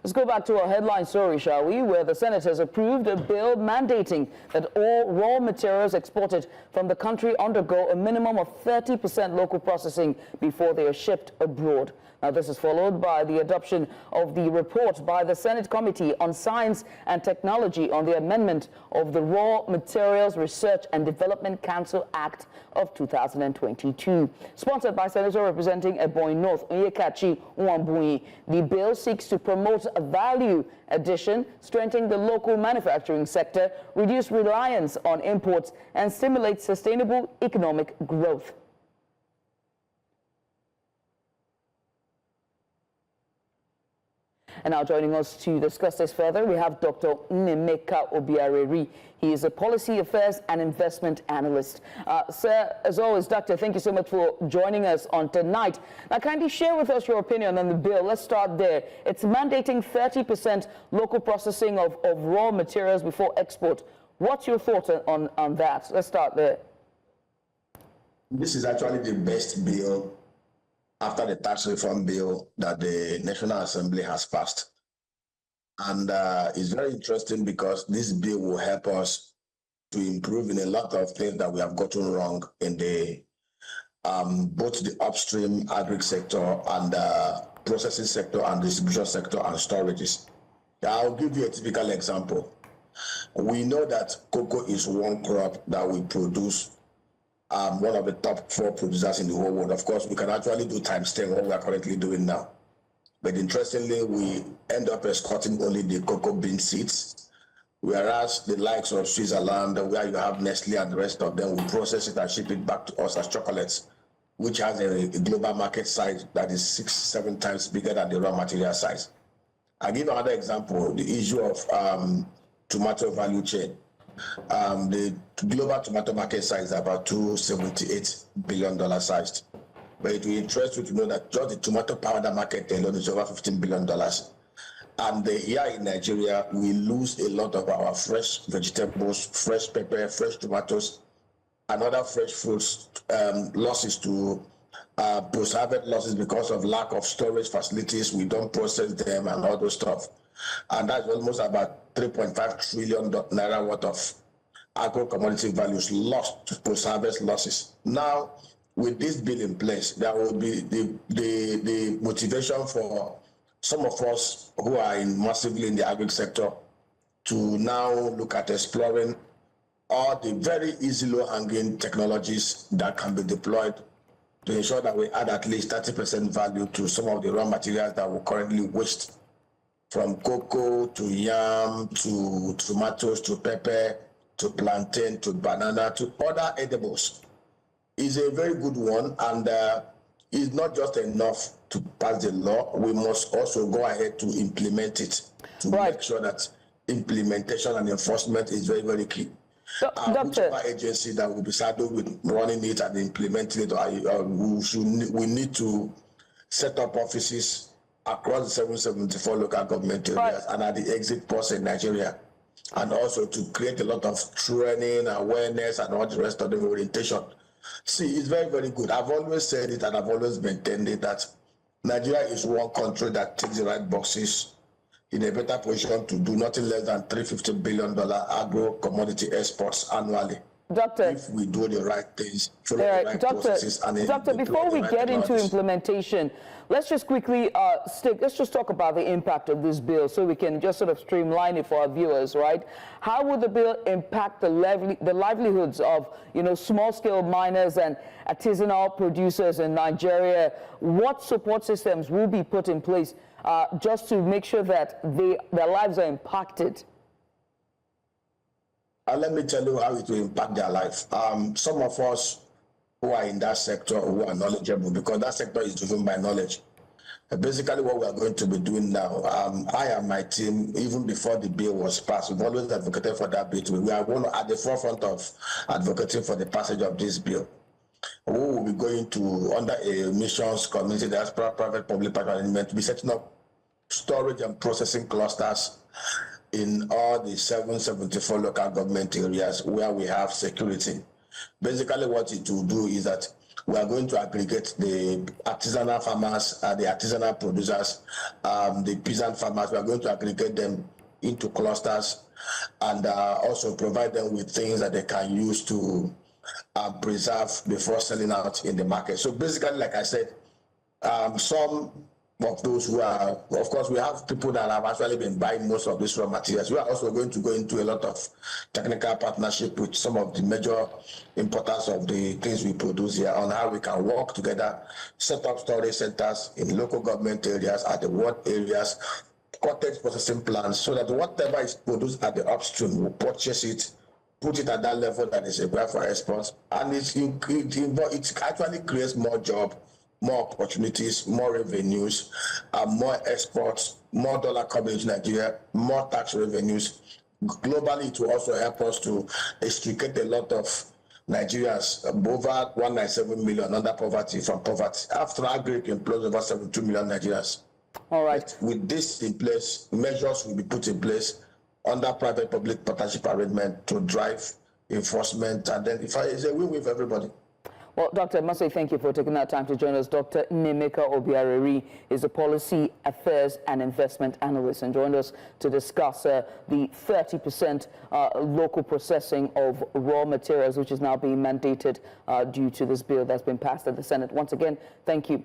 Let's go back to our headline story, shall we, where the Senate has approved a bill mandating that all raw materials exported from the country undergo a minimum of 30% local processing before they are shipped abroad. Now, this is followed by the adoption of the report by the Senate Committee on Science and Technology on the amendment of the Raw Materials Research and Development Council Act of 2022. Sponsored by Senator representing Ebonyi North, Onyekachi Nwambui, the bill seeks to promote a value addition, strengthen the local manufacturing sector, reduce reliance on imports, and stimulate sustainable economic growth. And now joining us to discuss this further, we have Dr. Nnemeka Obiareri. He is a Policy Affairs and Investment Analyst. Sir, as always, Doctor, thank you so much for joining us on tonight. Now, kindly share with us your opinion on the bill. Let's start there. It's mandating 30% local processing of raw materials before export. What's your thoughts on that? Let's start there. This is actually the best bill after the tax reform bill that the National Assembly has passed. And it's very interesting because this bill will help us to improve in a lot of things that we have gotten wrong in the both the upstream agri sector and processing sector and distribution sector and storages. I'll give you a typical example. We know that cocoa is one crop that we produce one of the top 4 producers in the whole world. Of course, we can actually do times 10 what we are currently doing now. But interestingly, we end up exporting only the cocoa bean seeds, whereas the likes of Switzerland, where you have Nestle and the rest of them, will process it and ship it back to us as chocolates, which has a global market size that is 6-7 times bigger than the raw material size. I'll give another example, the issue of tomato value chain. The global tomato market size is about $278 billion sized. But it will interest you to know that just the tomato powder market alone is over $15 billion. And here in Nigeria, we lose a lot of our fresh vegetables, fresh pepper, fresh tomatoes, and other fresh fruits, losses to post-harvest losses because of lack of storage facilities. We don't process them and all those stuff. And that's almost about 3.5 trillion naira worth of agro-commodity values lost to post-harvest losses. Now, with this bill in place, there will be the motivation for some of us who are massively in the agri sector to now look at exploring all the very easy low-hanging technologies that can be deployed to ensure that we add at least 30% value to some of the raw materials that we currently waste, from cocoa to yam to tomatoes to pepper to plantain to banana to other edibles. Is a very good one, and it's not just enough to pass the law. We must also go ahead to implement it to make sure that implementation and enforcement is very, very key. Whichever agency that will be saddled with running it and implementing it, we need to set up offices across the 774 local government areas and at the exit posts in Nigeria, and also to create a lot of training, awareness, and all the rest of the orientation. See, it's very, very good. I've always said it and I've always maintained it that Nigeria is one country that ticks the right boxes in a better position to do nothing less than $350 billion agro-commodity exports annually. Doctor, if we do the right things, follow the right processes, and Doctor, before we get into implementation, let's just quickly let's just talk about the impact of this bill so we can just sort of streamline it for our viewers, right? How will the bill impact the livelihoods of, small-scale miners and artisanal producers in Nigeria? What support systems will be put in place just to make sure that their lives are impacted? Let me tell you how it will impact their life. Some of us who are in that sector, who are knowledgeable, because that sector is driven by knowledge. Basically, what we are going to be doing now, I and my team, even before the bill was passed, we've always advocated for that bill. We are going at the forefront of advocating for the passage of this bill. We will be going to, under a missions community, that's private-public partnership, to be setting up storage and processing clusters in all the 774 local government areas where we have security. Basically, what it will do is that We are going to aggregate the artisanal farmers, the artisanal producers, the peasant farmers. We are going to aggregate them into clusters and also provide them with things that they can use to preserve before selling out in the market. So basically, like I said, some of those who are, of course, we have people that have actually been buying most of these raw materials. We are also going to go into a lot of technical partnership with some of the major importers of the things we produce here on how we can work together, set up storage centers in local government areas, at the ward areas, cottage processing plants, so that whatever is produced at the upstream, we'll purchase it, put it at that level that is required for exports, and it actually creates more jobs, more opportunities, more revenues, more exports, more dollar coming into Nigeria, more tax revenues. Globally, it will also help us to extricate a lot of Nigerians, over 197 million under poverty from poverty. After agri employs over 72 million Nigerians. All right. With this in place, measures will be put in place under private-public partnership arrangement to drive enforcement, and then it's a win-win for everybody. Well, Dr. Masai, thank you for taking that time to join us. Dr. Nemeka Obiareri is a policy affairs and investment analyst and joined us to discuss the 30% local processing of raw materials, which is now being mandated due to this bill that's been passed at the Senate. Once again, thank you.